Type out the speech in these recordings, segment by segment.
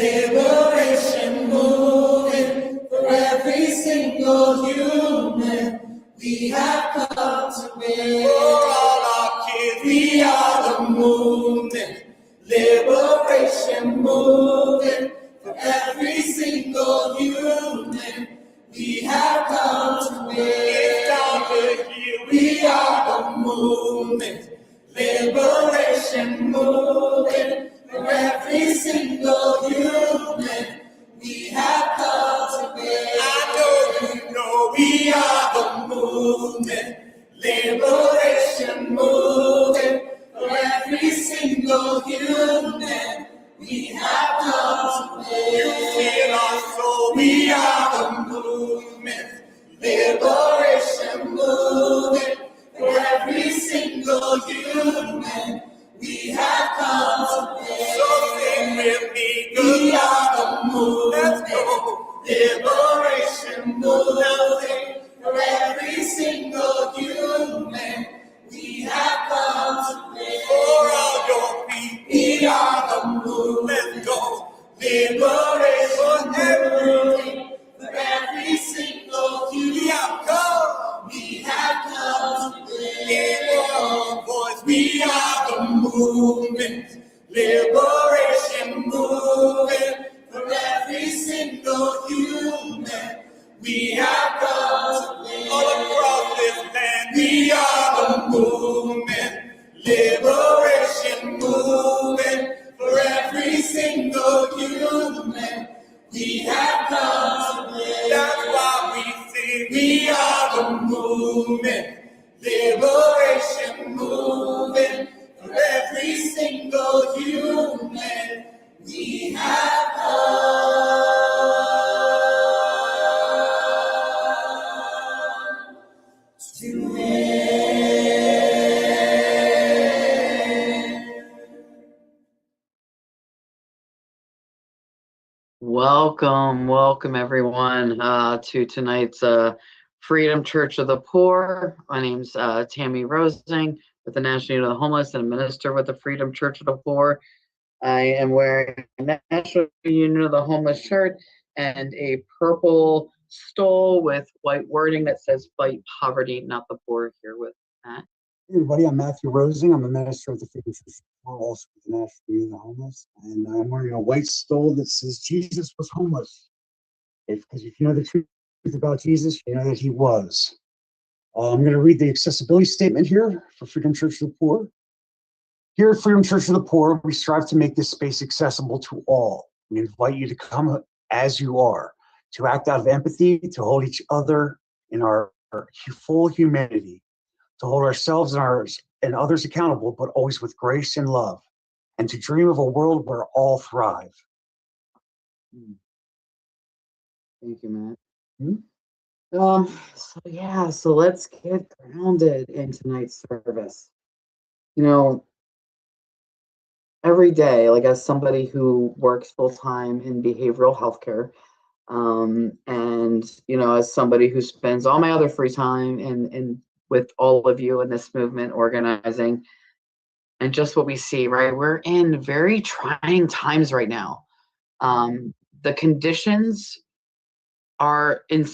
Liberation moving for every single human. We have come to win. For all our kids, we are the movement. Liberation moving for every single human. We have come to win. It's time to heal. We are the movement. Liberation moving for every single human. We have come to win. I know you know we are the movement. Liberation moving for every single human. We have come to win. You feel our soul. We are the movement. Liberation moving for every single human. We have come to win. So sing with me. We are the movement. Let's go. Liberation moving for every single human. We have come to win. For all your feet, we are the movement. Let's go. Liberation moving for every single human. We have come. We have come to win. In one voice, we are the movement. Liberation moving for every single human. We have come to win. All across this land, we are the movement. Liberation moving for every single human. We have come to win. That's why we sing. We are the movement. Liberation moving for every single human. We have come to win. Welcome everyone to tonight's Freedom Church of the Poor. My name's Tammy Rosing with the National Union of the Homeless and a minister with the Freedom Church of the Poor. I am wearing a National Union of the Homeless shirt and a purple stole with white wording that says "Fight Poverty, Not the Poor." Here with Matt. Hey everybody, I'm Matthew Rosing. I'm a minister of the Freedom Church of the Poor, also with the National Union of the Homeless, and I'm wearing a white stole that says "Jesus was homeless." Because if you know the truth about Jesus, you know that he was. I'm going to read the accessibility statement here for Freedom Church of the Poor. Here at Freedom Church of the Poor, we strive to make this space accessible to all. We invite you to come as you are, to act out of empathy, to hold each other in our full humanity, to hold ourselves and others accountable, but always with grace and love, and to dream of a world where all thrive. Thank you, Matt. So let's get grounded in tonight's service. You know, every day, like as somebody who works full-time in behavioral healthcare, and you know, as somebody who spends all my other free time in with all of you in this movement organizing, and just what we see, right? We're in very trying times right now. The conditions are in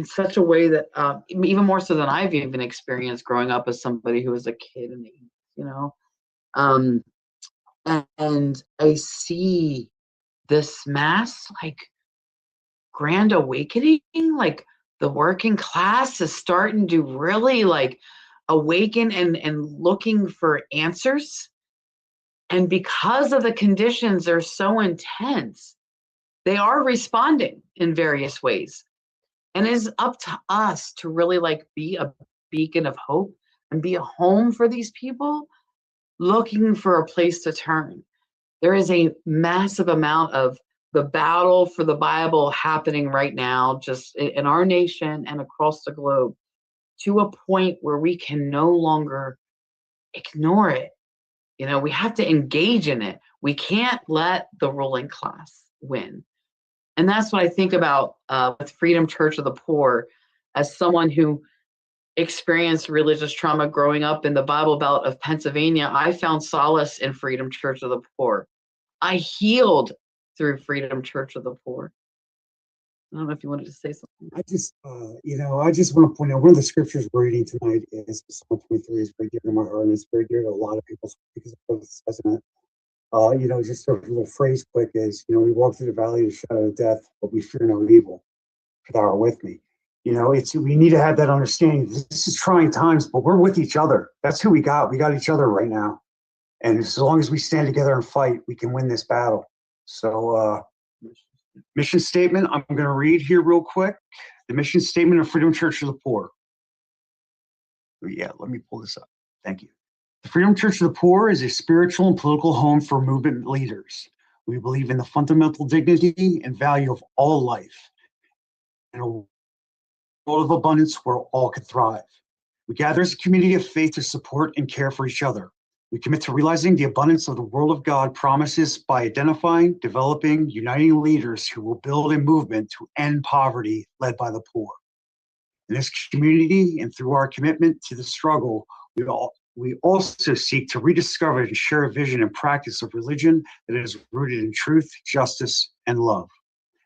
such a way that even more so than I've even experienced growing up as somebody who was a kid in the 80s, you know. And I see this mass like grand awakening, like the working class is starting to really like awaken and looking for answers. And because of the conditions are so intense, they are responding in various ways. And it is up to us to really like be a beacon of hope and be a home for these people looking for a place to turn. There is a massive amount of the battle for the Bible happening right now, just in our nation and across the globe, to a point where we can no longer ignore it. You know, we have to engage in it. We can't let the ruling class win. And that's what I think about with Freedom Church of the Poor, as someone who experienced religious trauma growing up in the Bible Belt of Pennsylvania. I found solace in Freedom Church of the Poor. I healed through Freedom Church of the Poor. I don't know if you wanted to say something. I just want to point out one of the scriptures we're reading tonight is Psalm 23 is very dear to my heart, and it's very dear to a lot of people because of what it says in it. Just a little phrase quick is, we walk through the valley of the shadow of death, but we fear no evil, for thou art with me. We need to have that understanding. This is trying times, but we're with each other. That's who we got. We got each other right now. And as long as we stand together and fight, we can win this battle. So, mission statement, I'm going to read here real quick. The mission statement of Freedom Church of the Poor. Yeah, let me pull this up. Thank you. The Freedom Church of the Poor is a spiritual and political home for movement leaders. We believe in the fundamental dignity and value of all life, in a world of abundance where all can thrive. We gather as a community of faith to support and care for each other. We commit to realizing the abundance of the world of God promises by identifying, developing, uniting leaders who will build a movement to end poverty led by the poor. In this community and through our commitment to the struggle, we also seek to rediscover and share a vision and practice of religion that is rooted in truth, justice, and love.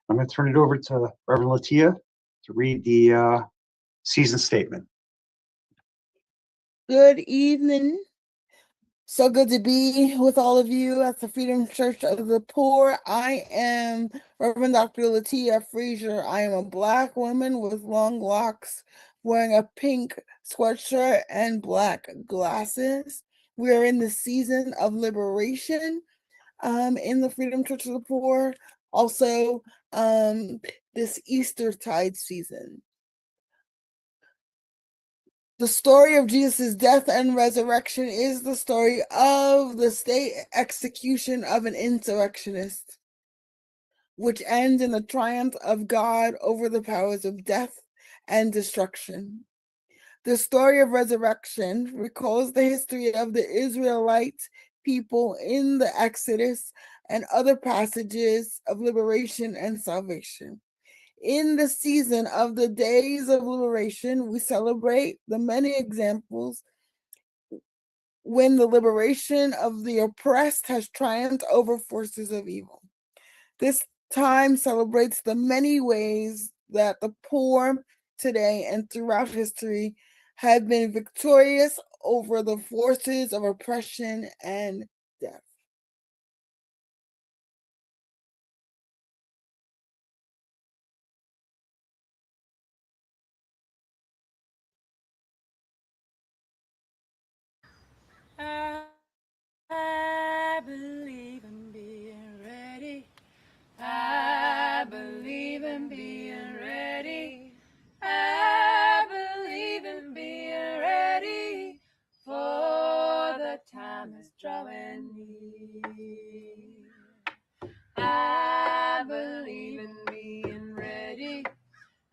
I'm going to turn it over to Reverend Letiah to read the season statement. Good evening. So good to be with all of you at the Freedom Church of the Poor. I am Reverend Dr. Letiah Fraser. I am a Black woman with long locks, wearing a pink sweatshirt and black glasses. We are in the season of liberation in the Freedom Church of the Poor. Also, this Eastertide season. The story of Jesus' death and resurrection is the story of the state execution of an insurrectionist, which ends in the triumph of God over the powers of death and destruction. The story of resurrection recalls the history of the Israelite people in the Exodus and other passages of liberation and salvation. In the season of the days of liberation, we celebrate the many examples when the liberation of the oppressed has triumphed over forces of evil. This time celebrates the many ways that the poor today and throughout history have been victorious over the forces of oppression and death. I believe in being ready. I believe in being ready. I believe in being ready, for the time is drawing near. I believe in being ready.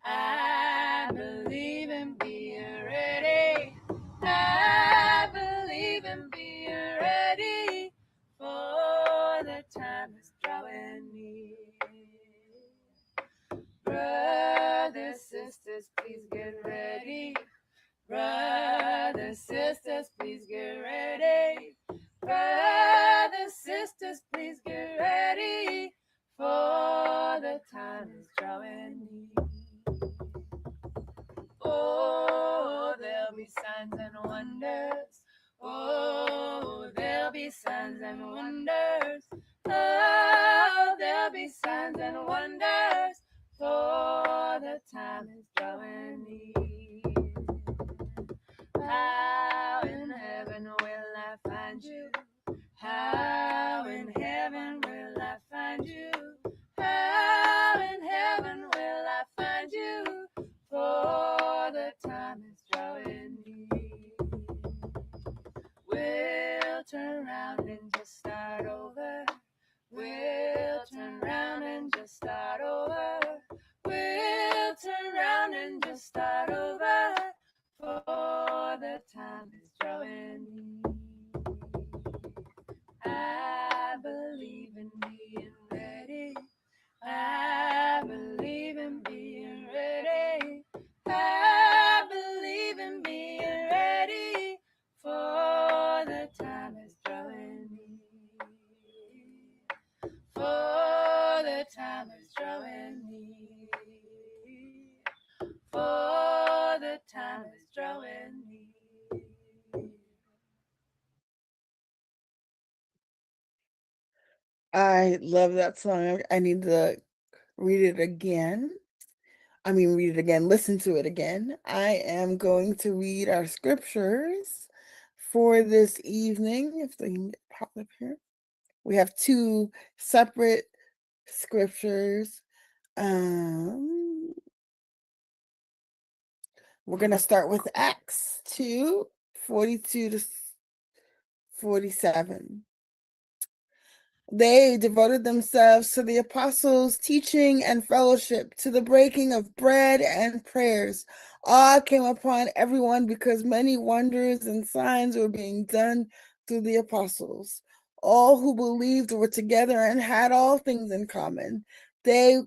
I believe in being ready. I believe in being ready, for the time is drawing near. Brothers, sisters, please get ready. Brothers, sisters, please get ready. Brothers, sisters, please get ready, for the time is drawing near. Oh, there'll be signs and wonders. Oh, there'll be signs and wonders. Oh, there'll be signs and wonders, for the time is drawing near. How in heaven will I find you? How in heaven will I find you? How in heaven will I find you? For the time is drawing near. We'll turn around and just start over. We'll turn around and just start over. We'll turn around and just start over, for the time is drawing near. I believe time is drawing near. For the time is drawing near. I love that song. I need to read it again. Listen to it again. I am going to read our scriptures for this evening. If they can pop up here. We have two separate scriptures. We're going to start with Acts 2:42 to 47. They devoted themselves to the apostles' teaching and fellowship, to the breaking of bread and prayers. Awe came upon everyone because many wonders and signs were being done through the apostles. All who believed were together and had all things in common. They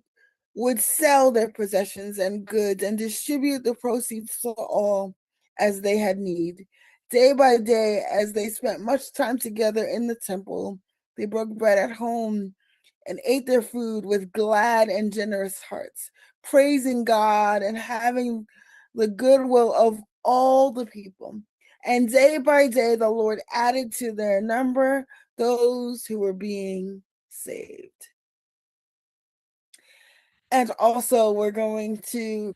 would sell their possessions and goods and distribute the proceeds to all as they had need. Day by day, as they spent much time together in the temple, they broke bread at home and ate their food with glad and generous hearts, praising God and having the goodwill of all the people. And day by day, the Lord added to their number those who were being saved. And also, we're going to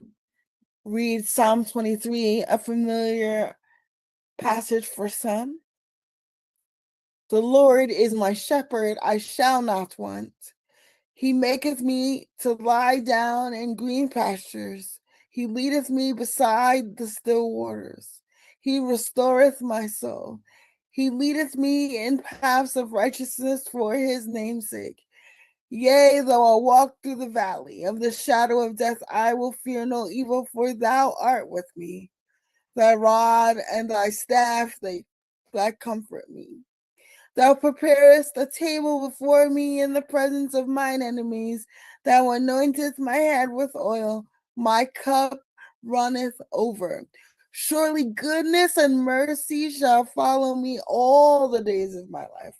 read Psalm 23, a familiar passage for some. The Lord is my shepherd, I shall not want. He maketh me to lie down in green pastures. He leadeth me beside the still waters. He restoreth my soul. He leadeth me in paths of righteousness for his name's sake. Yea, though I walk through the valley of the shadow of death, I will fear no evil, for thou art with me. Thy rod and thy staff, they comfort me. Thou preparest a table before me in the presence of mine enemies. Thou anointest my head with oil. My cup runneth over. Surely goodness and mercy shall follow me all the days of my life,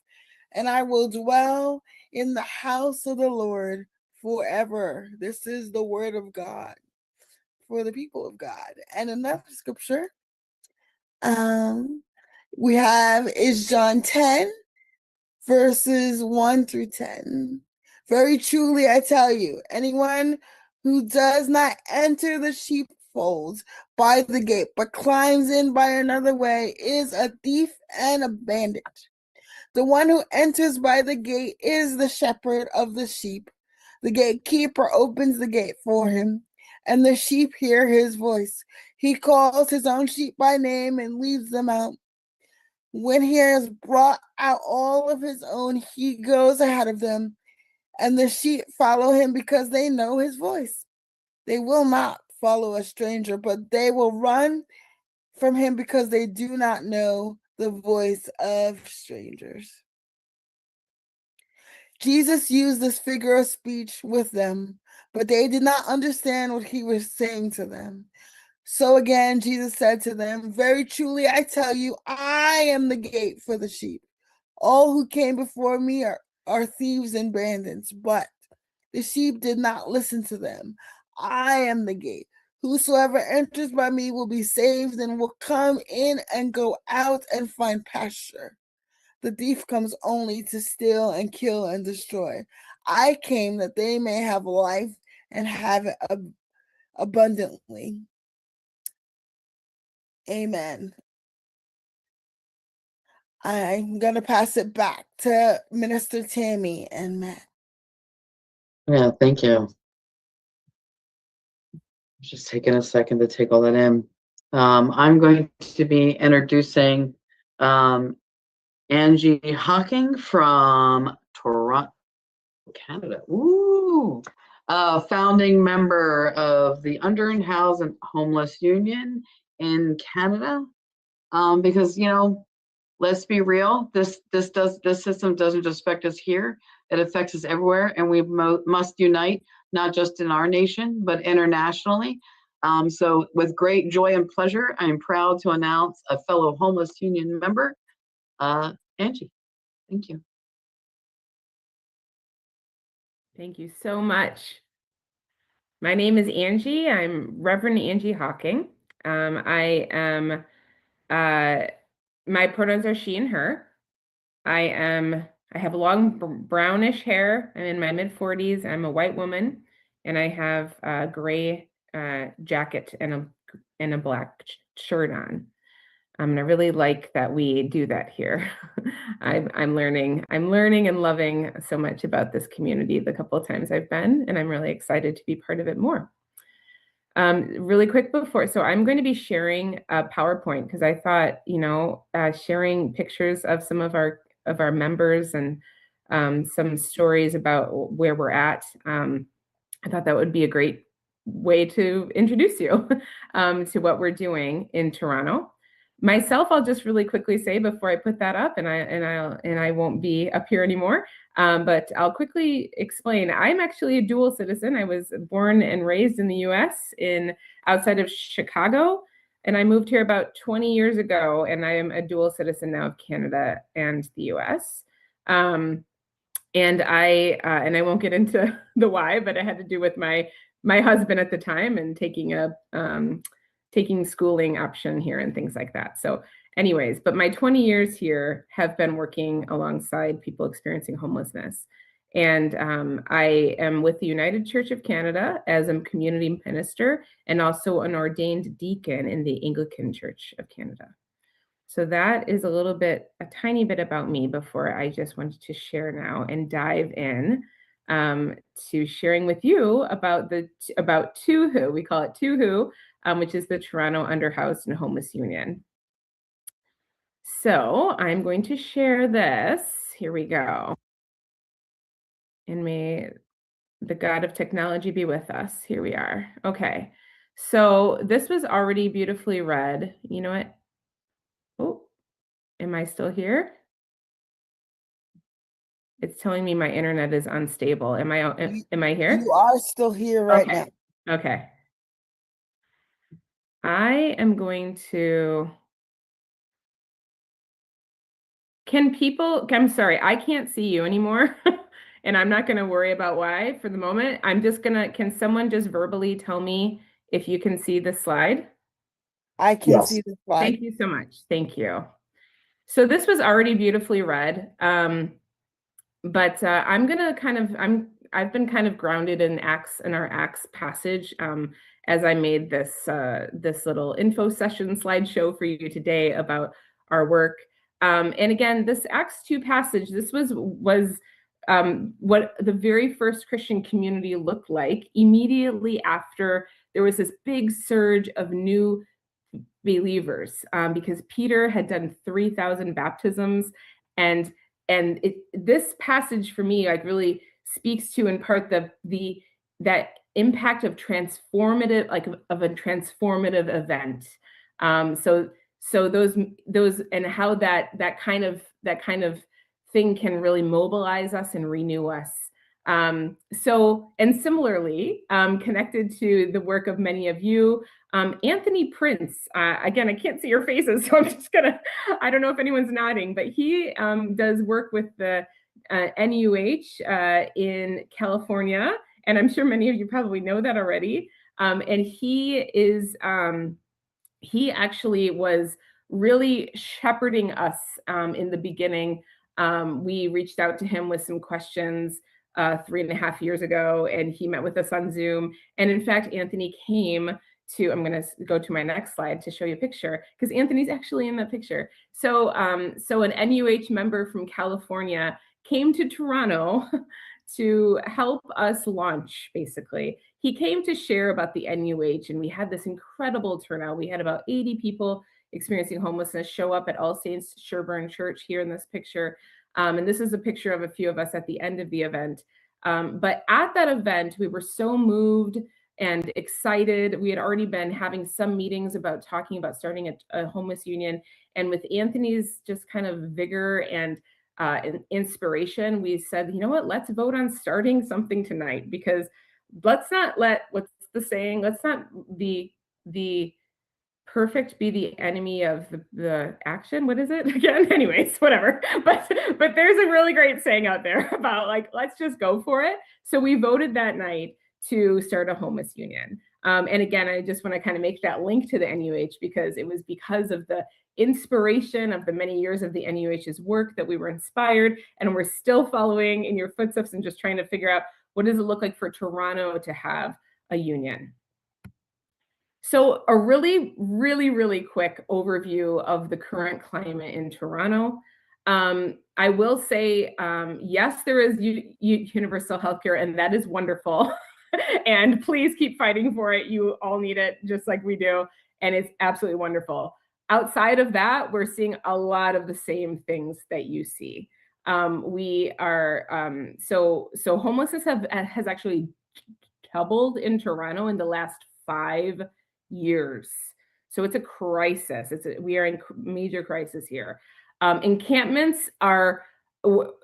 and I will dwell in the house of the Lord forever. This is the word of God for the people of God. And another scripture we have is John 10, verses 1 through 10. Very truly, I tell you, anyone who does not enter the sheepfold by the gate, but climbs in by another way, is a thief and a bandit. The one who enters by the gate is the shepherd of the sheep. The gatekeeper opens the gate for him, and the sheep hear his voice. He calls his own sheep by name and leads them out. When he has brought out all of his own, he goes ahead of them, and the sheep follow him because they know his voice. They will not follow a stranger, but they will run from him because they do not know the voice of strangers. Jesus used this figure of speech with them, but they did not understand what he was saying to them. So again, Jesus said to them, very truly, I tell you, I am the gate for the sheep. All who came before me are thieves and bandits, but the sheep did not listen to them. I am the gate. Whosoever enters by me will be saved and will come in and go out and find pasture. The thief comes only to steal and kill and destroy. I came that they may have life and have it abundantly. Amen. I'm going to pass it back to Minister Tammy and Matt. Yeah, thank you. Just taking a second to take all that in. I'm going to be introducing Angie Hocking from Toronto, Canada. Ooh. Founding member of the Underhoused and Homeless Union in Canada. Because, you know, let's be real, this system doesn't just affect us here, it affects us everywhere, and we must unite, not just in our nation, but internationally. So with great joy and pleasure, I'm proud to announce a fellow homeless union member, Angie. Thank you. Thank you so much. My name is Angie. I'm Reverend Angie Hocking. I am, my pronouns are she and her. I have long brownish hair. I'm in my mid-40s. I'm a white woman, and I have a gray jacket and a black shirt on. And I really like that we do that here. I'm learning and loving so much about this community the couple of times I've been, and I'm really excited to be part of it more. Really quick before, so I'm going to be sharing a PowerPoint because I thought, sharing pictures of some of our members and some stories about where we're at. I thought that would be a great way to introduce you to what we're doing in Toronto. Myself, I'll just really quickly say before I put that up, and I won't be up here anymore. But I'll quickly explain. I'm actually a dual citizen. I was born and raised in the U.S. outside of Chicago, and I moved here about 20 years ago. And I am a dual citizen now of Canada and the U.S. And I won't get into the why, but it had to do with my husband at the time and taking schooling option here and things like that. So anyways, but my 20 years here have been working alongside people experiencing homelessness. And I am with the United Church of Canada as a community minister and also an ordained deacon in the Anglican Church of Canada. So that is a tiny bit about me before I just wanted to share now and dive in to sharing with you about TUHU. We call it TUHU, which is the Toronto Underhoused and Homeless Union. So I'm going to share this. Here we go. And may the God of technology be with us. Here we are. Okay. So this was already beautifully read. You know what? Oh, am I still here? It's telling me my internet is unstable. Am I here? You are still here right now. Okay. I am going to. I'm sorry, I can't see you anymore. And I'm not going to worry about why for the moment. Can someone just verbally tell me if you can see the slide? I can see the slide. Thank you so much. Thank you. So this was already beautifully read. But I've been kind of grounded in our Acts passage as I made this little info session slideshow for you today about our work. And again, this Acts 2 passage, this was what the very first Christian community looked like immediately after there was this big surge of new believers, because Peter had done 3,000 baptisms, and this passage for me really speaks to in part that impact of transformative, of a transformative event. So those and how that kind of thing can really mobilize us and renew us. And similarly, connected to the work of many of you, Anthony Prince, again, I can't see your faces, so I'm just I don't know if anyone's nodding, but he does work with the NUH in California, and I'm sure many of you probably know that already. And he actually was really shepherding us in the beginning. We reached out to him with some questions 3.5 years ago, and he met with us on Zoom. And in fact, Anthony came to, I'm going to go to my next slide to show you a picture, because Anthony's actually in that picture. So an NUH member from California came to Toronto to help us launch, basically. He came to share about the NUH, and we had this incredible turnout. We had about 80 people experiencing homelessness show up at All Saints Sherburne Church here in this picture. And this is a picture of a few of us at the end of the event. But at that event, we were so moved and excited. We had already been having some meetings about talking about starting a homeless union. And with Anthony's just kind of vigor and inspiration, we said, you know what, let's vote on starting something tonight, because let's not let, what's the saying? Let's not the perfect be the enemy of the action. What is it again? Anyways, whatever. But there's a really great saying out there about like, let's just go for it. So we voted that night to start a homeless union. And again, I just want to kind of make that link to the NUH because it was because of the inspiration of the many years of the NUH's work that we were inspired, and we're still following in your footsteps and just trying to figure out what does it look like for Toronto to have a union. So a really, really, really quick overview of the current climate in Toronto. I will say, yes, there is universal healthcare, and that is wonderful. And please keep fighting for it. You all need it just like we do. And it's absolutely wonderful. Outside of that, we're seeing a lot of the same things that you see. We are, so homelessness has actually doubled in Toronto in the last 5 years. So it's a crisis. We are in major crisis here. Encampments are,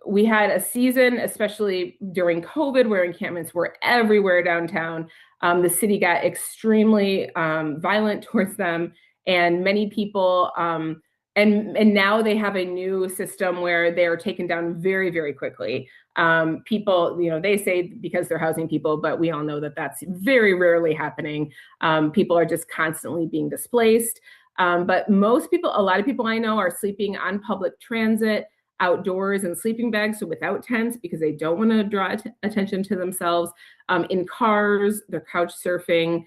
we had a season, especially during COVID, where encampments were everywhere downtown. The city got extremely violent towards them, and many people, and now they have a new system where they are taken down very, very quickly. People, they say because they're housing people, but we all know that that's very rarely happening. People are just constantly being displaced. But most people, a lot of people I know are sleeping on public transit, outdoors in sleeping bags, so without tents because they don't want to draw attention to themselves, in cars, they're couch surfing.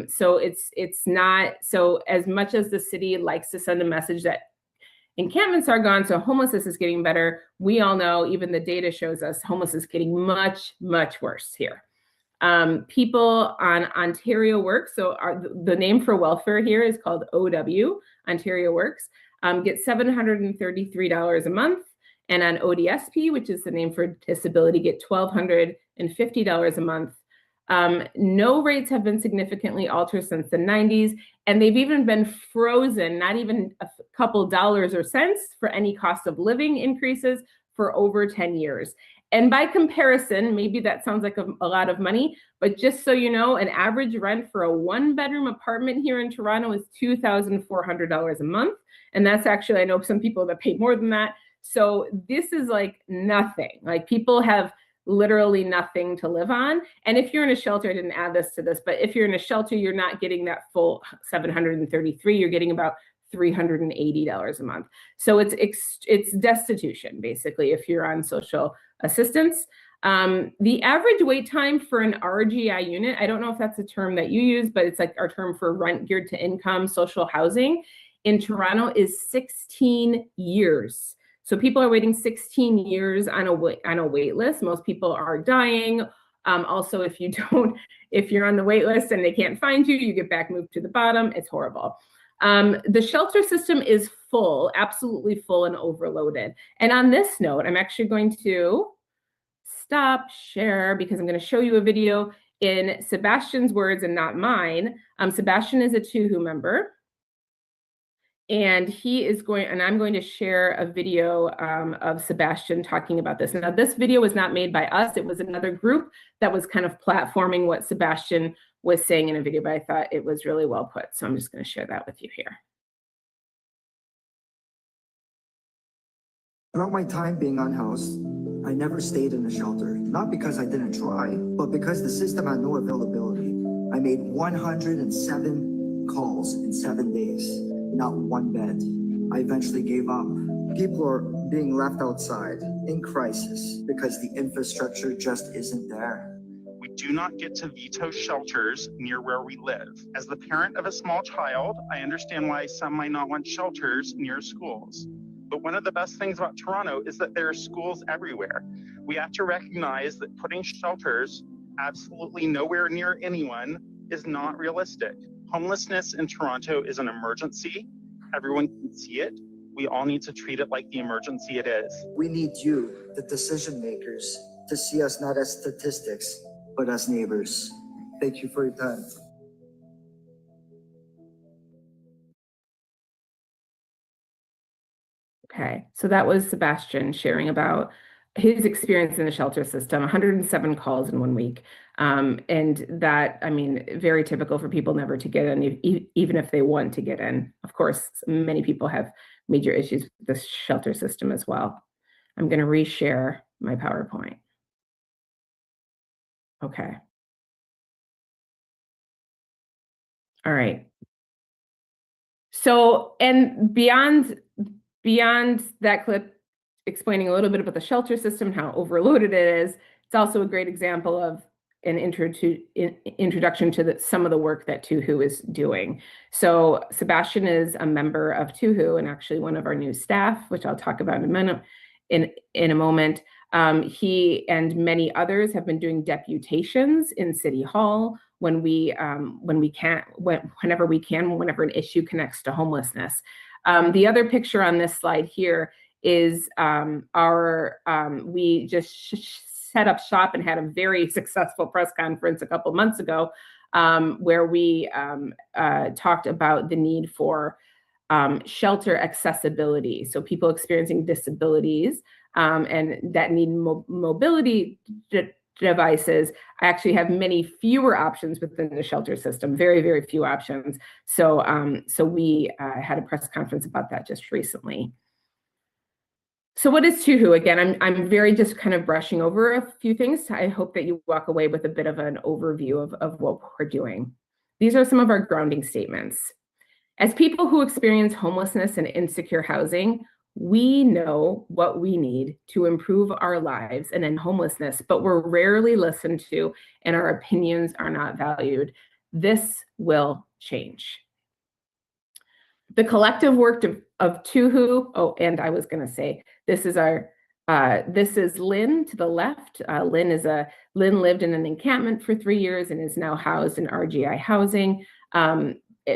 So it's not, so as much as the city likes to send a message that encampments are gone, so homelessness is getting better, we all know, even the data shows us homelessness is getting much, much worse here. People on Ontario Works, so the name for welfare here is called OW, Ontario Works, get $733 a month. And on ODSP, which is the name for disability, get $1,250 a month. No rates have been significantly altered since the 90s, and they've even been frozen, not even a couple dollars or cents for any cost of living increases for over 10 years. And by comparison, maybe that sounds like a lot of money, but just so you know, an average rent for a 1-bedroom apartment here in Toronto is $2,400 a month. And that's actually, I know some people that pay more than that. So this is like nothing. Like people have literally nothing to live on. And if you're in a shelter, I didn't add this to this, but if you're in a shelter, you're not getting that full $733, you're getting about $380 a month. So it's destitution, basically, if you're on social assistance. The average wait time for an RGI unit, I don't know if that's a term that you use, but it's like our term for rent geared to income social housing in Toronto is 16 years. So people are waiting 16 years on a wait list. Most people are dying. Also, if you're on the wait list and they can't find you, you get back moved to the bottom. It's horrible. The shelter system is full, absolutely full and overloaded. And on this note, I'm actually going to stop share because I'm going to show you a video in Sebastian's words and not mine. Sebastian is a TUHU member. And I'm going to share a video of Sebastian talking about this. Now, this video was not made by us. It was another group that was kind of platforming what Sebastian was saying in a video, but I thought it was really well put. So I'm just going to share that with you here. Throughout my time being unhoused, I never stayed in a shelter. Not because I didn't try, but because the system had no availability. I made 107 calls in 7 days. Not one bed. I eventually gave up. People are being left outside in crisis because the infrastructure just isn't there. We do not get to veto shelters near where we live. As the parent of a small child, I understand why some might not want shelters near schools. But one of the best things about Toronto is that there are schools everywhere. We have to recognize that putting shelters absolutely nowhere near anyone is not realistic. Homelessness in Toronto is an emergency. Everyone can see it. We all need to treat it like the emergency it is. We need you, the decision makers, to see us not as statistics, but as neighbors. Thank you for your time. Okay, so that was Sebastian sharing about his experience in the shelter system, 107 calls in 1 week. And that, I mean, very typical for people never to get in, even if they want to get in. Of course, many people have major issues with the shelter system as well. I'm going to reshare my PowerPoint. Okay. All right. So, and beyond that clip explaining a little bit about the shelter system, how overloaded it is, it's also a great example of an introduction to some of the work that TooHoo is doing. So Sebastian is a member of TooHoo and actually one of our new staff, which I'll talk about in a minute, in a moment. He and many others have been doing deputations in City Hall whenever we can, whenever an issue connects to homelessness. The other picture on this slide here is we just set up shop and had a very successful press conference a couple months ago, where we talked about the need for shelter accessibility. So people experiencing disabilities and that need mobility devices actually have many fewer options within the shelter system, very, very few options. So, so we had a press conference about that just recently. So what is TooHoo? Again, I'm very just kind of brushing over a few things. I hope that you walk away with a bit of an overview of what we're doing. These are some of our grounding statements. As people who experience homelessness and insecure housing, we know what we need to improve our lives and end homelessness, but we're rarely listened to and our opinions are not valued. This will change. The collective work of TooHoo, oh, and I was gonna say, this is Lynn to the left. Lynn lived in an encampment for 3 years and is now housed in RGI housing.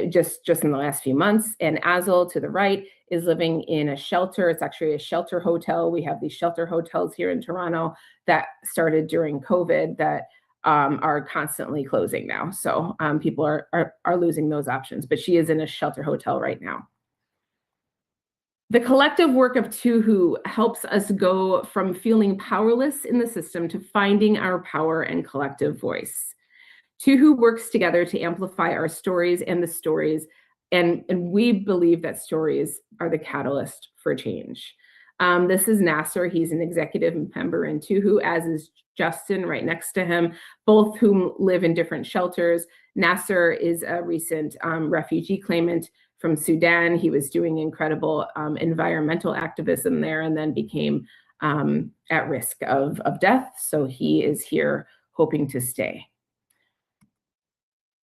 Just in the last few months. And Azil to the right is living in a shelter. It's actually a shelter hotel. We have these shelter hotels here in Toronto that started during COVID that are constantly closing now. So people are losing those options, but she is in a shelter hotel right now. The collective work of TooHoo helps us go from feeling powerless in the system to finding our power and collective voice. TooHoo works together to amplify our stories and the stories, and we believe that stories are the catalyst for change. This is Nasser. He's an executive member in TooHoo, as is Justin right next to him, both whom live in different shelters. Nasser is a recent refugee claimant from Sudan. He was doing incredible environmental activism there and then became at risk of death. So he is here hoping to stay.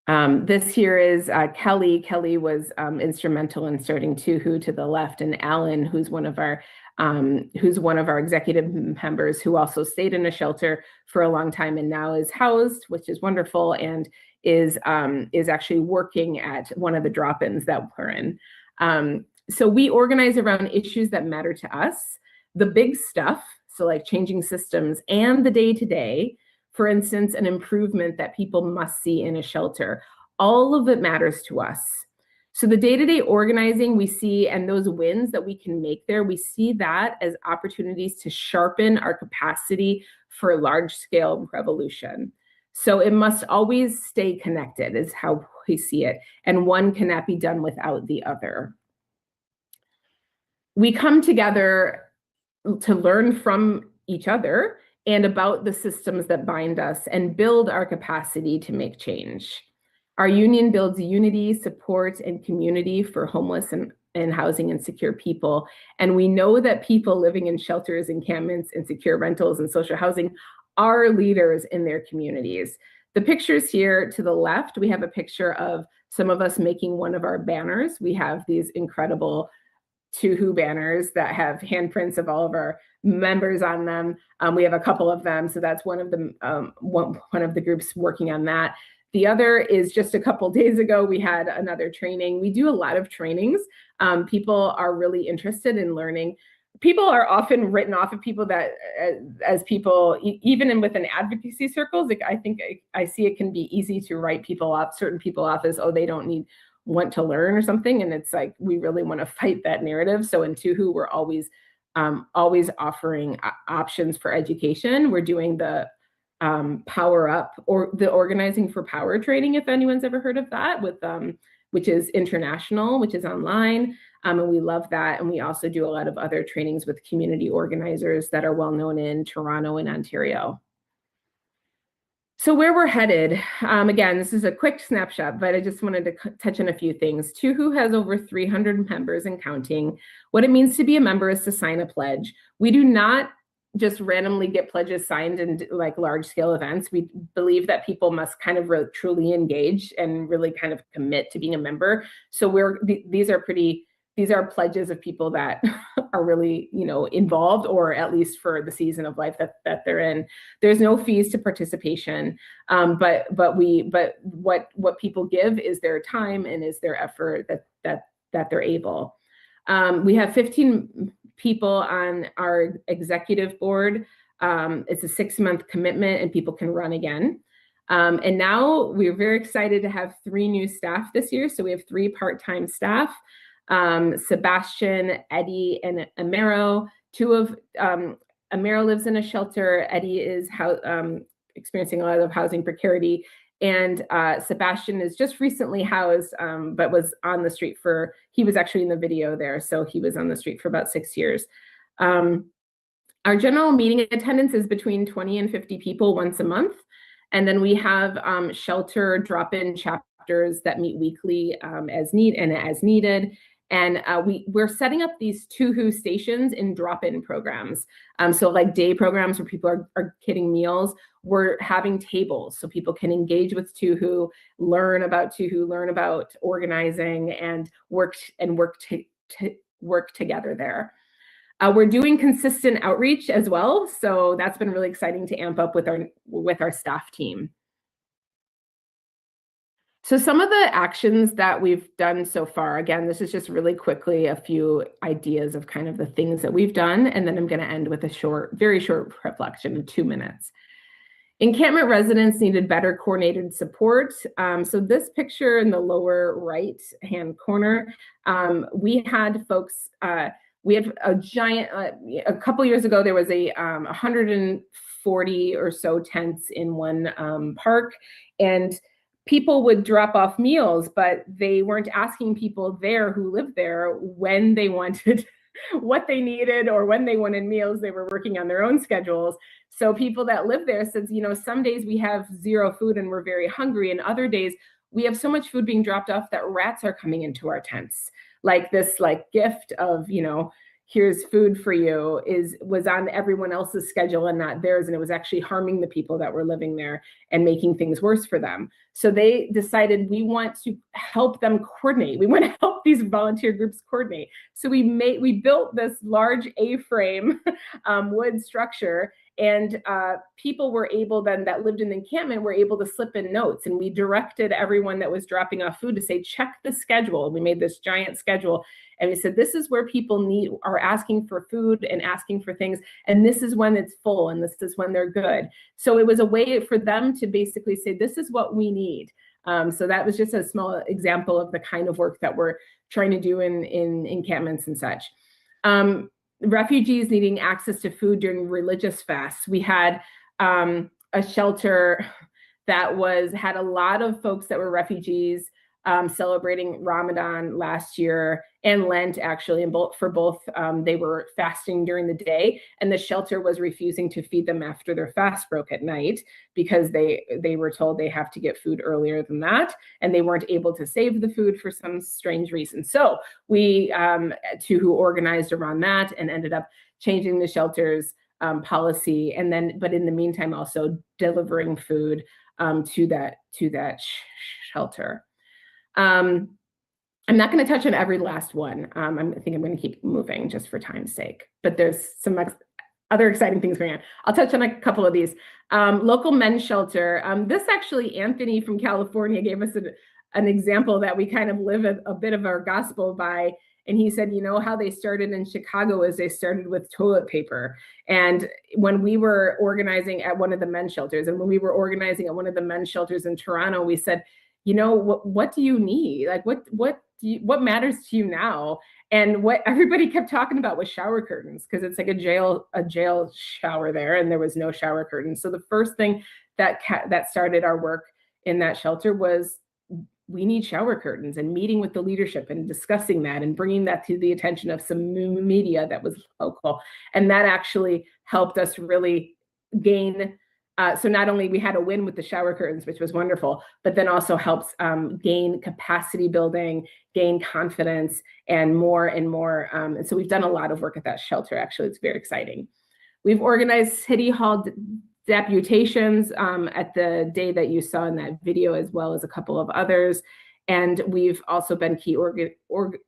This here is Kelly. Kelly was instrumental in starting TooHoo to the left, and Alan, who's one of our executive members, who also stayed in a shelter for a long time and now is housed, which is wonderful, and is actually working at one of the drop-ins that we're in. So we organize around issues that matter to us, the big stuff, so like changing systems, and the day-to-day. For instance, an improvement that people must see in a shelter. All of it matters to us. So the day-to-day organizing we see, and those wins that we can make there, we see that as opportunities to sharpen our capacity for large-scale revolution. So it must always stay connected is how we see it, and one cannot be done without the other. We come together to learn from each other and about the systems that bind us and build our capacity to make change. Our union builds unity, support, and community for homeless and housing insecure people. And we know that people living in shelters, encampments, insecure rentals, and social housing are leaders in their communities. The pictures here to the left, we have a picture of some of us making one of our banners. We have these incredible TooHoo banners that have handprints of all of our members on them. We have a couple of them, so that's one of the groups working on that. The other is just a couple days ago, we had another training. We do a lot of trainings. People are really interested in learning. People are often written off of people that, as people, even within advocacy circles, like I think I see it can be easy to write people off, certain people off as, oh, they don't want to learn or something. And it's like, we really want to fight that narrative. So in TooHoo, we're always always offering options for education. We're doing the Power Up, or the Organizing for Power training, if anyone's ever heard of that, with which is international, which is online, and we love that. And we also do a lot of other trainings with community organizers that are well known in Toronto and Ontario. So where we're headed, again, this is a quick snapshot, but I just wanted to touch on a few things. TUHU has over 300 members and counting. What it means to be a member is to sign a pledge. We do not just randomly get pledges signed in like large scale events. We believe that people must kind of really, truly engage and really kind of commit to being a member. So these are pledges of people that are really, involved, or at least for the season of life that they're in. There's no fees to participation, but what people give is their time and is their effort that they're able. We have 15 people on our executive board. It's a 6-month commitment, and people can run again. And now we're very excited to have 3 new staff this year. So we have 3 part-time staff. Sebastian, Eddie, and Amaro. Amaro lives in a shelter. Eddie is experiencing a lot of housing precarity. And Sebastian is just recently housed, but was on the street he was actually in the video there. So he was on the street for about 6 years. Our general meeting attendance is between 20 and 50 people once a month. And then we have shelter drop-in chapters that meet weekly as needed. And we're setting up these TUHU stations in drop-in programs. So like day programs where people are getting meals. We're having tables so people can engage with TUHU, learn about TUHU, learn about organizing, and work together there. We're doing consistent outreach as well. So that's been really exciting to amp up with our staff team. So some of the actions that we've done so far, again, this is just really quickly a few ideas of kind of the things that we've done, and then I'm going to end with a very short reflection of 2 minutes. Encampment residents needed better coordinated support. So this picture in the lower right-hand corner, we had folks, we had a giant, a couple years ago, there was 140 or so tents in one park, and people would drop off meals, but they weren't asking people there who lived there when they wanted, what they needed, or when they wanted meals. They were working on their own schedules. So people that live there said, some days we have 0 food and we're very hungry, and other days we have so much food being dropped off that rats are coming into our tents. Like this gift of, here's food for you was on everyone else's schedule and not theirs. And it was actually harming the people that were living there and making things worse for them. So they decided, we want to help them coordinate. We want to help these volunteer groups coordinate. So we built this large A-frame wood structure, and people were able then, that lived in the encampment, were able to slip in notes. And we directed everyone that was dropping off food to say, check the schedule. We made this giant schedule. And we said, this is where people are asking for food and asking for things. And this is when it's full, and this is when they're good. So it was a way for them to basically say, this is what we need. So that was just a small example of the kind of work that we're trying to do in encampments and such. Refugees needing access to food during religious fasts. We had a shelter that had a lot of folks that were refugees celebrating Ramadan last year, and Lent actually, and for both, they were fasting during the day, and the shelter was refusing to feed them after their fast broke at night because they were told they have to get food earlier than that, and they weren't able to save the food for some strange reason. So we who organized around that and ended up changing the shelter's policy, and then, but in the meantime, also delivering food to that shelter. I'm not going to touch on every last one. I think I'm going to keep moving just for time's sake, but there's some other exciting things going on. I'll touch on a couple of these. Local men's shelter. This actually, Anthony from California gave us an example that we kind of live a bit of our gospel by. And he said, how they started in Chicago is they started with toilet paper. And when we were organizing at one of the men's shelters, and when we were organizing at one of the men's shelters in Toronto, we said, what do you need? Like, what matters to you now? And what everybody kept talking about was shower curtains, because it's like a jail shower there, and there was no shower curtains. So the first thing that started our work in that shelter was, we need shower curtains, and meeting with the leadership and discussing that and bringing that to the attention of some media that was local. And that actually helped us really gain. So not only we had a win with the shower curtains, which was wonderful, but then also helps gain capacity building, gain confidence, and more and more. And so we've done a lot of work at that shelter. Actually, it's very exciting. We've organized City Hall deputations at the day that you saw in that video, as well as a couple of others. And we've also been key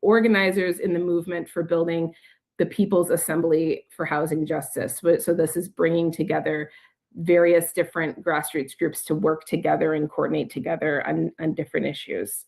organizers in the movement for building the People's Assembly for Housing Justice. So this is bringing together various different grassroots groups to work together and coordinate together on different issues.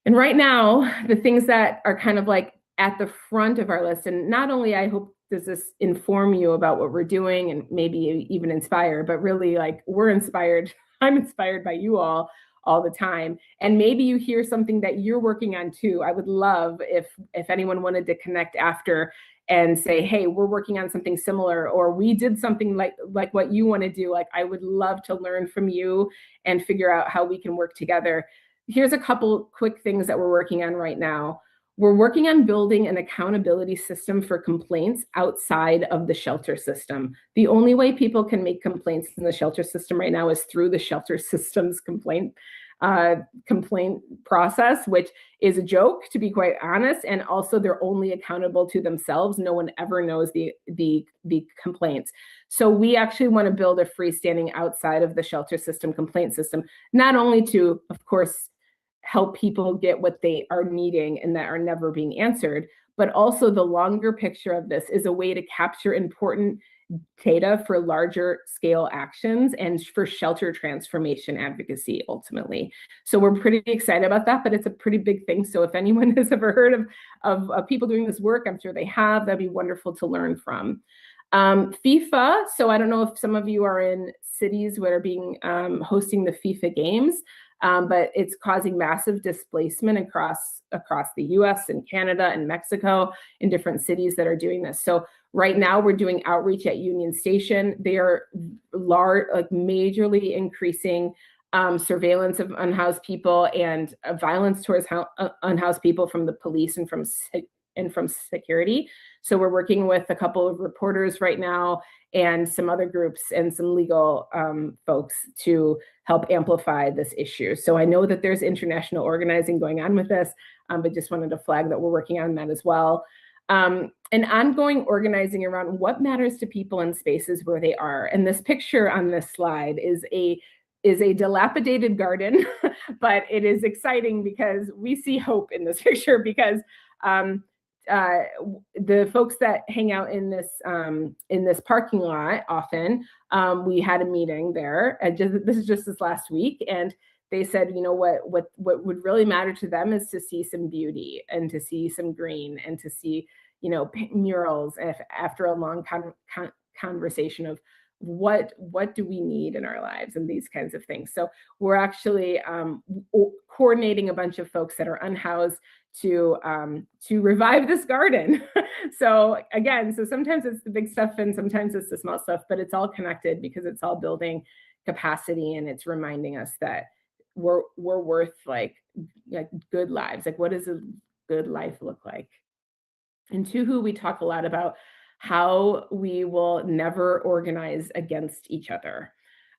And right now, the things that are kind of like at the front of our list, and not only I hope does this inform you about what we're doing and maybe even inspire, but really like we're inspired, I'm inspired by you all the time. And maybe you hear something that you're working on too. I would love if anyone wanted to connect after and say, hey, we're working on something similar, or we did something like what you want to do. Like, I would love to learn from you and figure out how we can work together. Here's a couple quick things that we're working on right now. We're working on building an accountability system for complaints outside of the shelter system. The only way people can make complaints in the shelter system right now is through the shelter system's complaint process, which is a joke, to be quite honest. And also they're only accountable to themselves. No one ever knows the complaints. So we actually want to build a freestanding outside of the shelter system complaint system, not only to, of course, help people get what they are needing and that are never being answered, but also the longer picture of this is a way to capture important data for larger scale actions and for shelter transformation advocacy ultimately. So we're pretty excited about that, but it's a pretty big thing. So if anyone has ever heard of people doing this work, I'm sure they have, that'd be wonderful to learn from. FIFA, so I don't know if some of you are in cities that are being hosting the FIFA games, but it's causing massive displacement across the US and Canada and Mexico in different cities that are doing this. So right now we're doing outreach at Union Station. They are majorly increasing surveillance of unhoused people and violence towards unhoused people from the police and from security. So we're working with a couple of reporters right now and some other groups and some legal folks to help amplify this issue. So I know that there's international organizing going on with this, but just wanted to flag that we're working on that as well. And ongoing organizing around what matters to people in spaces where they are. And this picture on this slide is a dilapidated garden, but it is exciting because we see hope in this picture, because the folks that hang out in this parking lot often, we had a meeting there, and this is just this last week, and they said, you know, what would really matter to them is to see some beauty and to see some green and to see, you know, murals after a long conversation of what do we need in our lives and these kinds of things. So we're actually coordinating a bunch of folks that are unhoused to revive this garden. So again, so sometimes it's the big stuff and sometimes it's the small stuff, but it's all connected because it's all building capacity, and it's reminding us that we're worth like good lives. Like, what does a good life look like? In Tuhu, we talk a lot about how we will never organize against each other.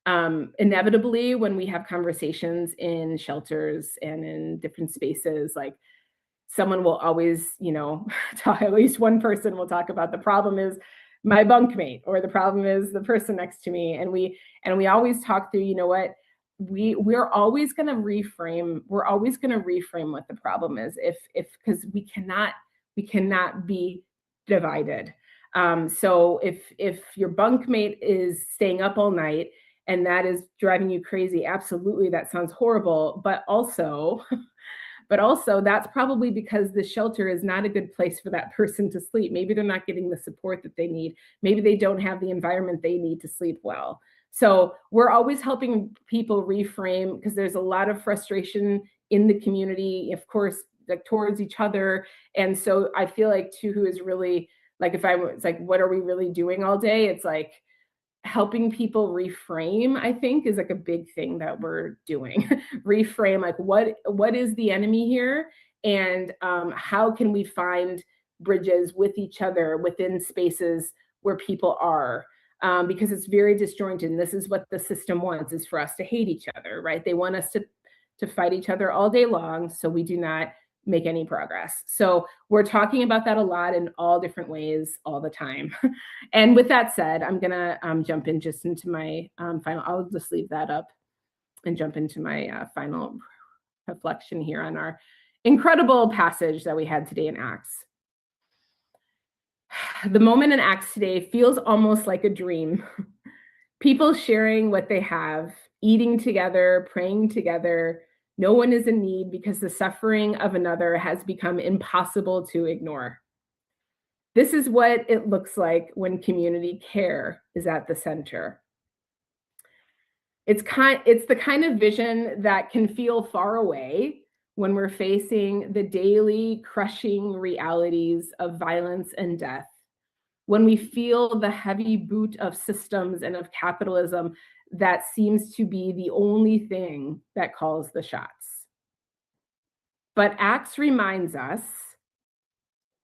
Inevitably, when we have conversations in shelters and in different spaces, like, someone will always, you know, talk, at least one person will talk about the problem is my bunkmate, or the problem is the person next to me. And we always talk through, you know what, we're always going to reframe what the problem is, because we cannot be divided. So if your bunkmate is staying up all night and that is driving you crazy, absolutely, that sounds horrible. But also that's probably because the shelter is not a good place for that person to sleep. Maybe they're not getting the support that they need. Maybe they don't have the environment they need to sleep well. So we're always helping people reframe, because there's a lot of frustration in the community. Of course, like towards each other. And so I feel like too, who is really like, if I was like, what are we really doing all day? It's like helping people reframe, I think, is like a big thing that we're doing. Reframe, like what is the enemy here? And how can we find bridges with each other within spaces where people are? Because it's very disjointed. And this is what the system wants, is for us to hate each other, right? They want us to fight each other all day long, so we do not make any progress. So we're talking about that a lot in all different ways all the time. And with that said, I'm gonna jump in just into my final, I'll just leave that up and jump into my final reflection here on our incredible passage that we had today in Acts. The moment in Acts today feels almost like a dream. People sharing what they have, eating together, praying together. No one is in need because the suffering of another has become impossible to ignore. This is what it looks like when community care is at the center. It's the kind of vision that can feel far away when we're facing the daily crushing realities of violence and death, when we feel the heavy boot of systems and of capitalism that seems to be the only thing that calls the shots. But Acts reminds us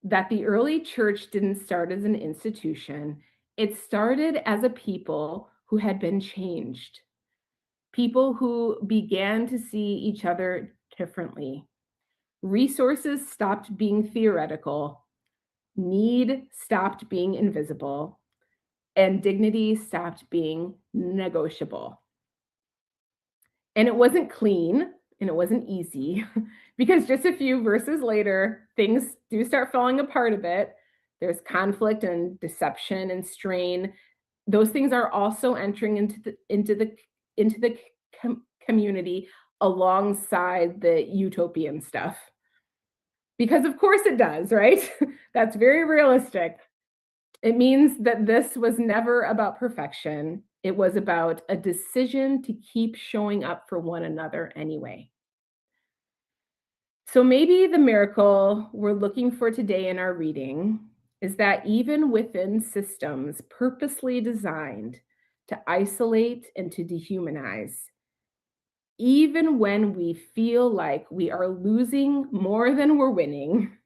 that the early church didn't start as an institution. It started as a people who had been changed, people who began to see each other differently. Resources stopped being theoretical, need stopped being invisible, and dignity stopped being negotiable. And it wasn't clean and it wasn't easy, because just a few verses later, things do start falling apart a bit. There's conflict and deception and strain. Those things are also entering into the community alongside the utopian stuff. Because of course it does, right? That's very realistic. It means that this was never about perfection. It was about a decision to keep showing up for one another anyway. So maybe the miracle we're looking for today in our reading is that even within systems purposely designed to isolate and to dehumanize, even when we feel like we are losing more than we're winning,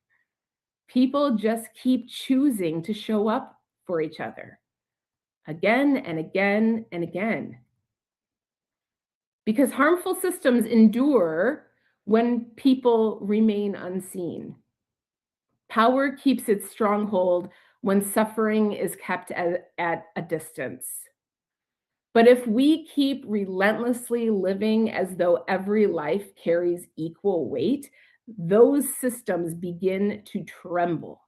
people just keep choosing to show up for each other again and again and again. Because harmful systems endure when people remain unseen. Power keeps its stronghold when suffering is kept at a distance. But if we keep relentlessly living as though every life carries equal weight, those systems begin to tremble.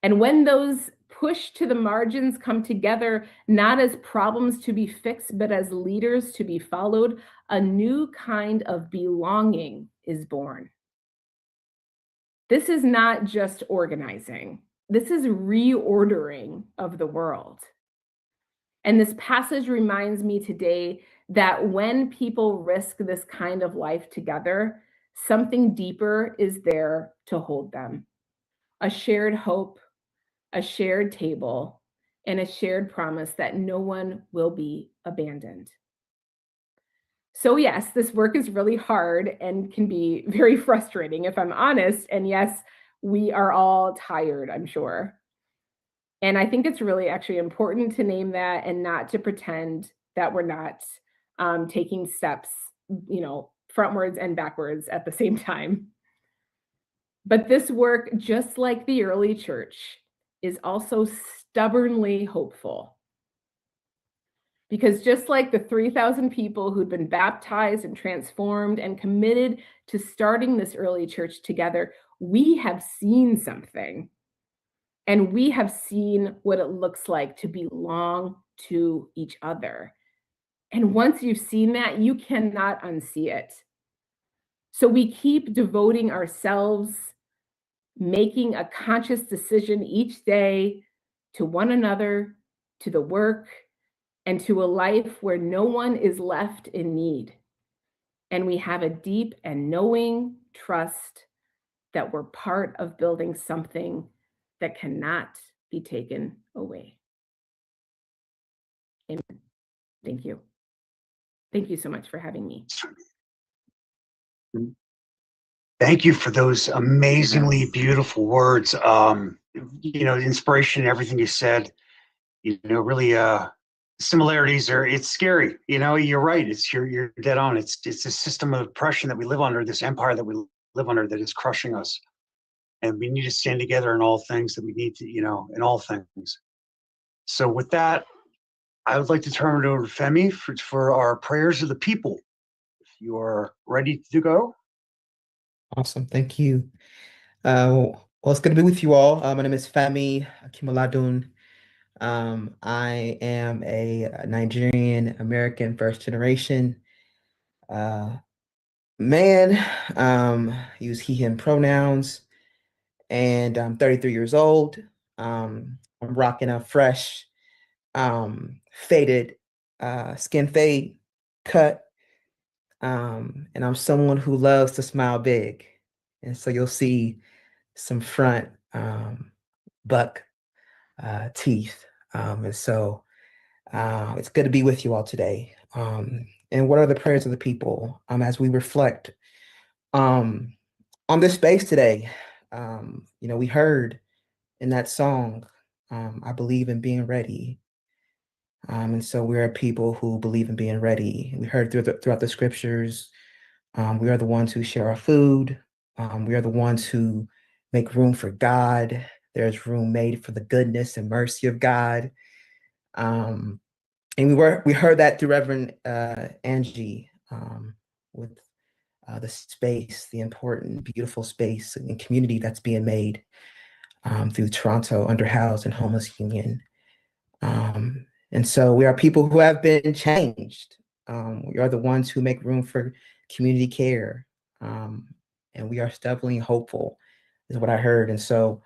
And when those pushed to the margins come together, not as problems to be fixed, but as leaders to be followed, a new kind of belonging is born. This is not just organizing. This is reordering of the world. And this passage reminds me today that when people risk this kind of life together, something deeper is there to hold them. A shared hope, a shared table, and a shared promise that no one will be abandoned. So yes, this work is really hard and can be very frustrating, if I'm honest. And yes, we are all tired, I'm sure. And I think it's really actually important to name that and not to pretend that we're not taking steps, frontwards and backwards at the same time. But this work, just like the early church, is also stubbornly hopeful. Because just like the 3,000 people who'd been baptized and transformed and committed to starting this early church together, we have seen something. And we have seen what it looks like to belong to each other. And once you've seen that, you cannot unsee it. So we keep devoting ourselves, making a conscious decision each day to one another, to the work, and to a life where no one is left in need. And we have a deep and knowing trust that we're part of building something that cannot be taken away. Amen. Thank you. Thank you so much for having me. Thank you for those amazingly beautiful words. Inspiration, everything you said, really, similarities it's scary. You're right. You're dead on. It's a system of oppression that we live under, this empire that we live under that is crushing us. And we need to stand together in all things that we need to, in all things. So with that, I would like to turn it over to Femi for our prayers of the people. If you are ready to go. Awesome. Thank you. Well, it's good to be with you all. My name is Femi Akinmoladun. I am a Nigerian American first generation man. Use he, him pronouns, and I'm 33 years old. I'm rocking a fresh, faded skin fade cut. And I'm someone who loves to smile big. And so you'll see some front buck teeth. And so it's good to be with you all today. And what are the prayers of the people as we reflect on this space today? We heard in that song, I believe in being ready. And so we're a people who believe in being ready. We heard throughout the scriptures, we are the ones who share our food. We are the ones who make room for God. There's room made for the goodness and mercy of God. And we heard that through Reverend Angie with the space, the important, beautiful space and community that's being made through Toronto Underhoused and Homeless Union. And so we are people who have been changed. We are the ones who make room for community care. And we are definitely hopeful, is what I heard. And so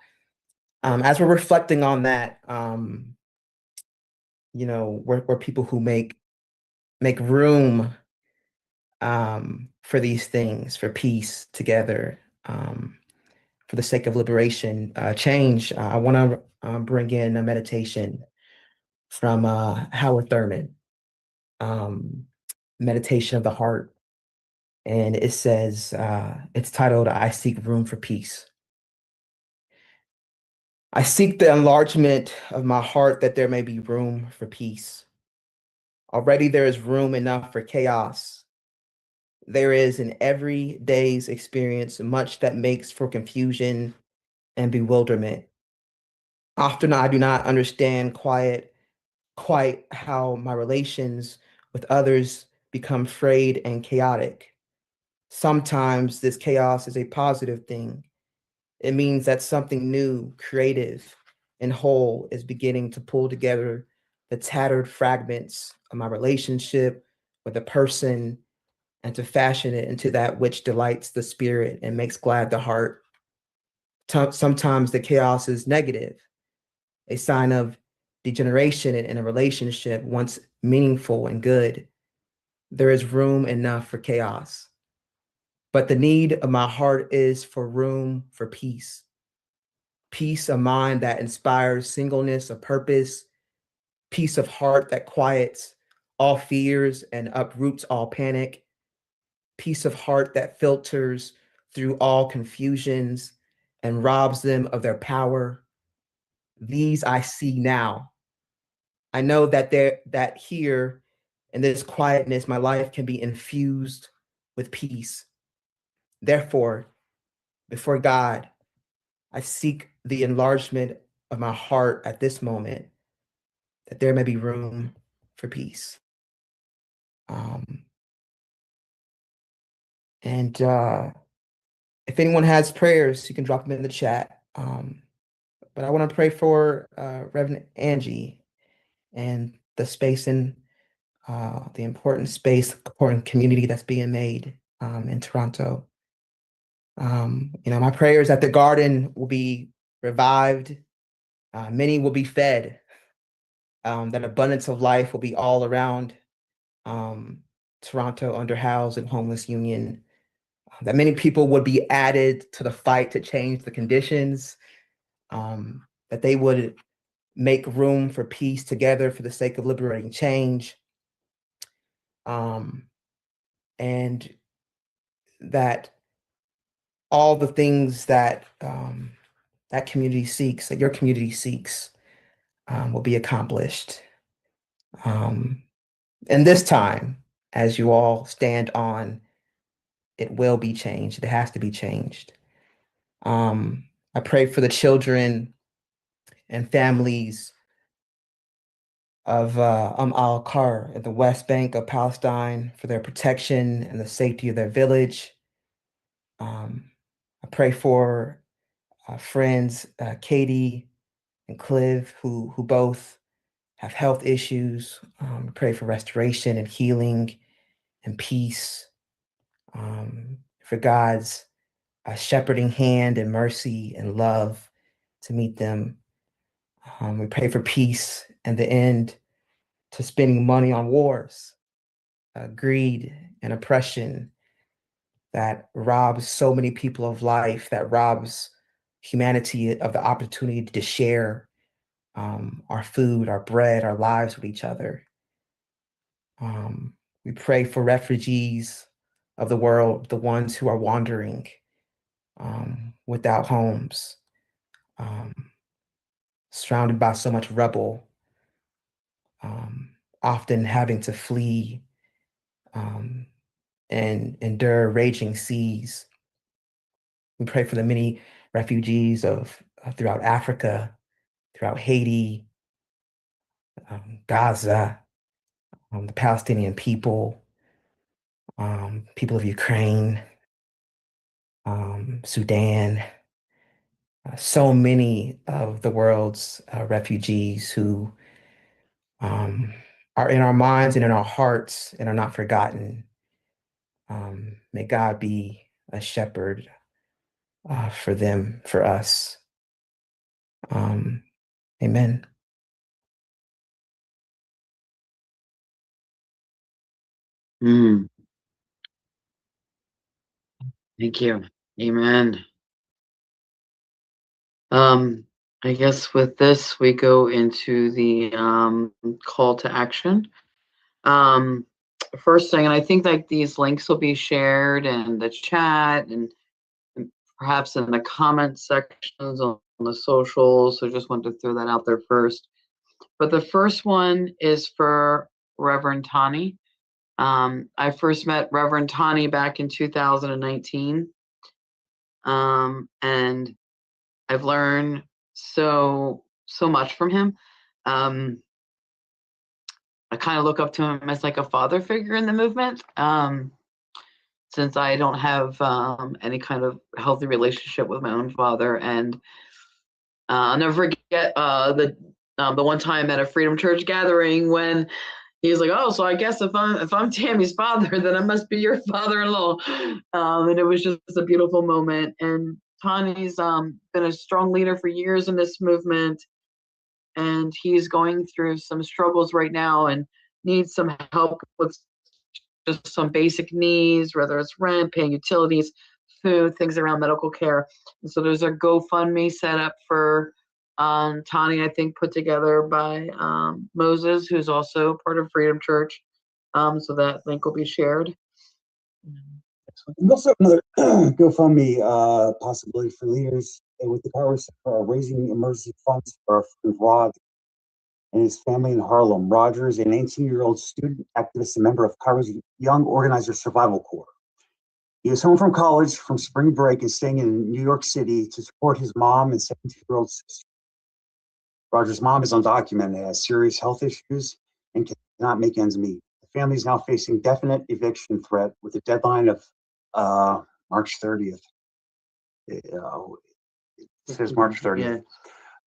as we're reflecting on that, we're people who make room for these things, for peace together, for the sake of liberation, change. I want to bring in a meditation from Howard Thurman, Meditation of the Heart. And it says, it's titled, I Seek Room for Peace. I seek the enlargement of my heart that there may be room for peace. Already there is room enough for chaos. There is in every day's experience much that makes for confusion and bewilderment. Often I do not understand quite how my relations with others become frayed and chaotic. Sometimes this chaos is a positive thing. It means that something new, creative, and whole is beginning to pull together the tattered fragments of my relationship with a person and to fashion it into that which delights the spirit and makes glad the heart. Sometimes the chaos is negative, a sign of degeneration in a relationship once meaningful and good. There is room enough for chaos. But the need of my heart is for room for peace. Peace of mind that inspires singleness of purpose, peace of heart that quiets all fears and uproots all panic, peace of heart that filters through all confusions and robs them of their power. These I see now. I know that here in this quietness, my life can be infused with peace. Therefore, before God, I seek the enlargement of my heart at this moment, that there may be room for peace. And if anyone has prayers, you can drop them in the chat. But I want to pray for Reverend Angie and the space and the important space, important community that's being made in Toronto. My prayer is that the garden will be revived. Many will be fed. That abundance of life will be all around Toronto Underhoused and Homeless Union. that many people would be added to the fight to change the conditions, that they would make room for peace together for the sake of liberating change, and that all the things that that community seeks, that your community seeks, will be accomplished. And this time, as you all stand on, it will be changed. It has to be changed. I pray for the children and families of al-Khar at the West Bank of Palestine, for their protection and the safety of their village. I pray for friends Katie and Cliv, who both have health issues. Pray for restoration and healing and peace, for God's shepherding hand and mercy and love to meet them. We pray for peace and the end to spending money on wars, greed and oppression that robs so many people of life, that robs humanity of the opportunity to share our food, our bread, our lives with each other. We pray for refugees of the world, the ones who are wandering without homes, surrounded by so much rubble, often having to flee and endure raging seas. We pray for the many refugees throughout Africa, throughout Haiti, Gaza, the Palestinian people, people of Ukraine, Sudan, so many of the world's refugees who are in our minds and in our hearts and are not forgotten. May God be a shepherd for them, for us. Amen. Thank you. Amen. I guess with this, we go into the call to action. First thing, and I think like these links will be shared in the chat and perhaps in the comment sections on the socials. So just wanted to throw that out there first. But the first one is for Reverend Tani. I first met Reverend Tani back in 2019. And I've learned so much from him. I kind of look up to him as like a father figure in the movement, since I don't have any kind of healthy relationship with my own father. And I'll never forget the one time at a Freedom Church gathering when he was like, "Oh, so I guess if I'm Tammy's father, then I must be your father-in-law." And it was just a beautiful moment. And Tani's been a strong leader for years in this movement, and he's going through some struggles right now and needs some help with just some basic needs, whether it's rent, paying utilities, food, things around medical care. And so there's a GoFundMe set up for Tani, I think, put together by Moses, who's also part of Freedom Church. So that link will be shared. And also another GoFundMe possibility for leaders with the Kairos for raising emergency funds for our friend Rod and his family in Harlem. Roger is an 18-year-old student activist and member of Kairos Young Organizer Survival Corps. He is home from college from spring break and staying in New York City to support his mom and 17-year-old sister. Roger's mom is undocumented, has serious health issues, and cannot make ends meet. The family is now facing definite eviction threat with a deadline of March 30th. It says March 30th, yeah.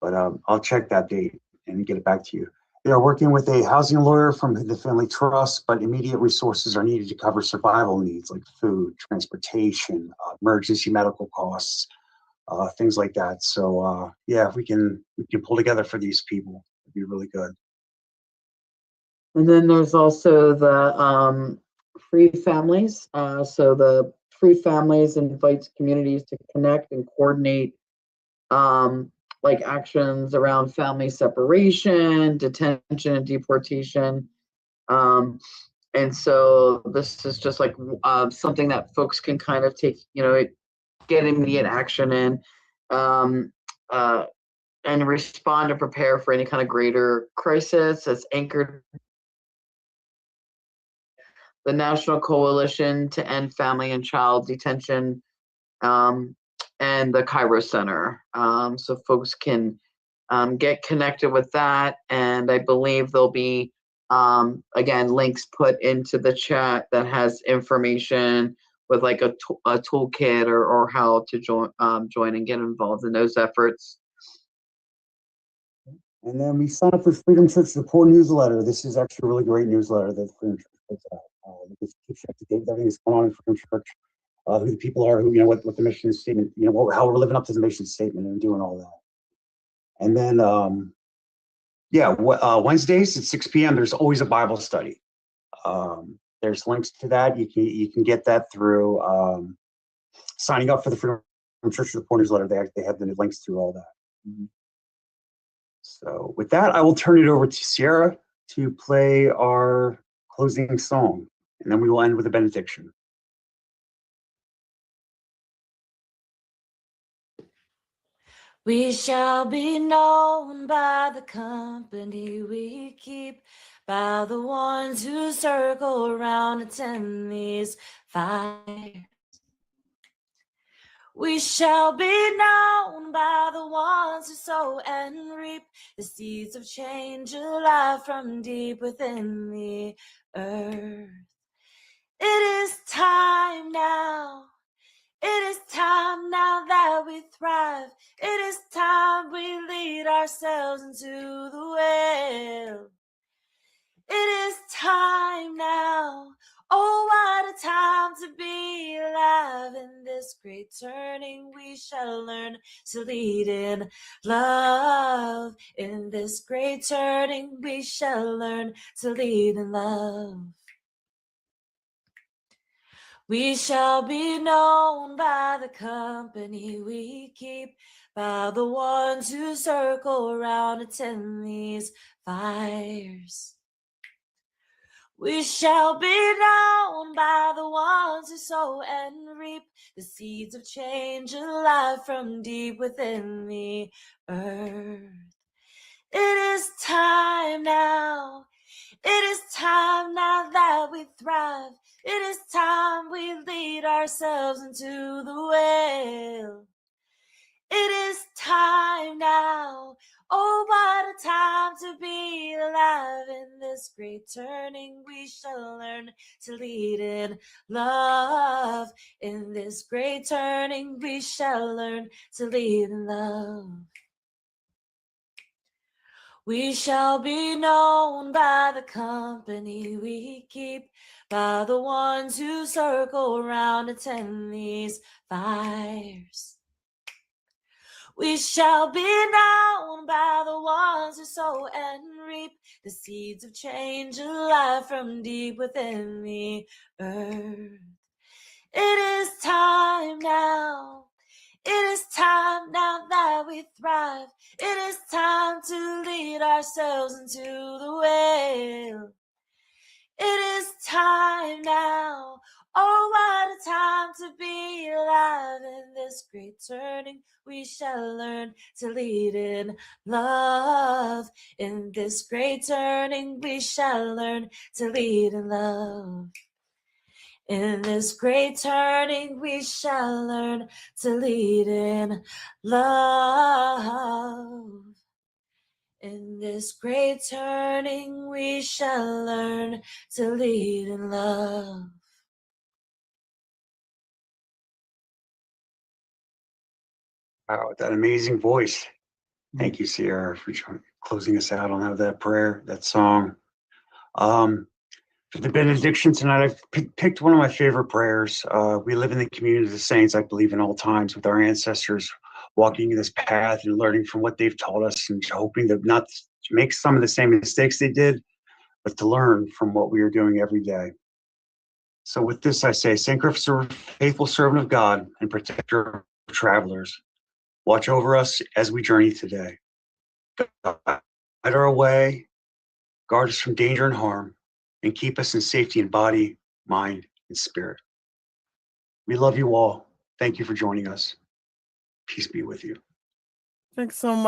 But I'll check that date and get it back to you. They are working with a housing lawyer from the family trust, but immediate resources are needed to cover survival needs like food, transportation, emergency medical costs, things like that. So yeah, if we can pull together for these people, it'd be really good. And then there's also the free families. So the free families and invites communities to connect and coordinate like actions around family separation, detention, and deportation. And so this is just like something that folks can kind of take, get immediate action in, and respond and prepare for any kind of greater crisis. That's anchored the National Coalition to End Family and Child Detention, and the Kairos Center. So folks can get connected with that. And I believe there'll be, again, links put into the chat that has information with like a toolkit or how to join and get involved in those efforts. And then we sign up for Freedom Church Support newsletter. This is actually a really great newsletter that Freedom Church puts out. It keeps you up to date with everything that's going on in Freedom Church, who the people are, who, what the mission statement, how we're living up to the mission statement and doing all that. And then, Wednesdays at 6 p.m. there's always a Bible study. There's links to that. You can get that through signing up for the Freedom Church Support newsletter. They have the links through all that. Mm-hmm. So with that, I will turn it over to Ciara to play our closing song, and then we will end with a benediction. We shall be known by the company we keep, by the ones who circle around and tend these fires. We shall be known by the ones who sow and reap the seeds of change alive from deep within the earth. It is time now. It is time now that we thrive. It is time we lead ourselves into the well. It is time now. Oh, what a time to be alive. In this great turning, we shall learn to lead in love. In this great turning, we shall learn to lead in love. We shall be known by the company we keep, by the ones who circle around and tend these fires. We shall be known by the ones who sow and reap the seeds of change alive from deep within the earth. It is time now. It is time now that we thrive. It is time we lead ourselves into the well. It is time now. Oh, what a time to be alive. In this great turning, we shall learn to lead in love. In this great turning, we shall learn to lead in love. We shall be known by the company we keep, by the ones who circle around and tend these fires. We shall be known by the ones who sow and reap the seeds of change alive from deep within the earth. It is time now. It is time now that we thrive. It is time to lead ourselves into the well. It is time now. Oh, what a time to be alive. In this great turning, we shall learn to lead in love. In this great turning, we shall learn to lead in love. In this great turning, we shall learn to lead in love. In this great turning, we shall learn to lead in love. Wow, that amazing voice. Thank you, Ciara, for closing us out on that prayer, that song. For the benediction tonight, I've picked one of my favorite prayers. We live in the community of the saints, I believe, in all times with our ancestors, walking this path and learning from what they've taught us and hoping to not make some of the same mistakes they did, but to learn from what we are doing every day. So with this, I say, Sanctificer, faithful servant of God and protector of travelers, watch over us as we journey today. Guide our way, guard us from danger and harm, and keep us in safety in body, mind, and spirit. We love you all. Thank you for joining us. Peace be with you. Thanks so much.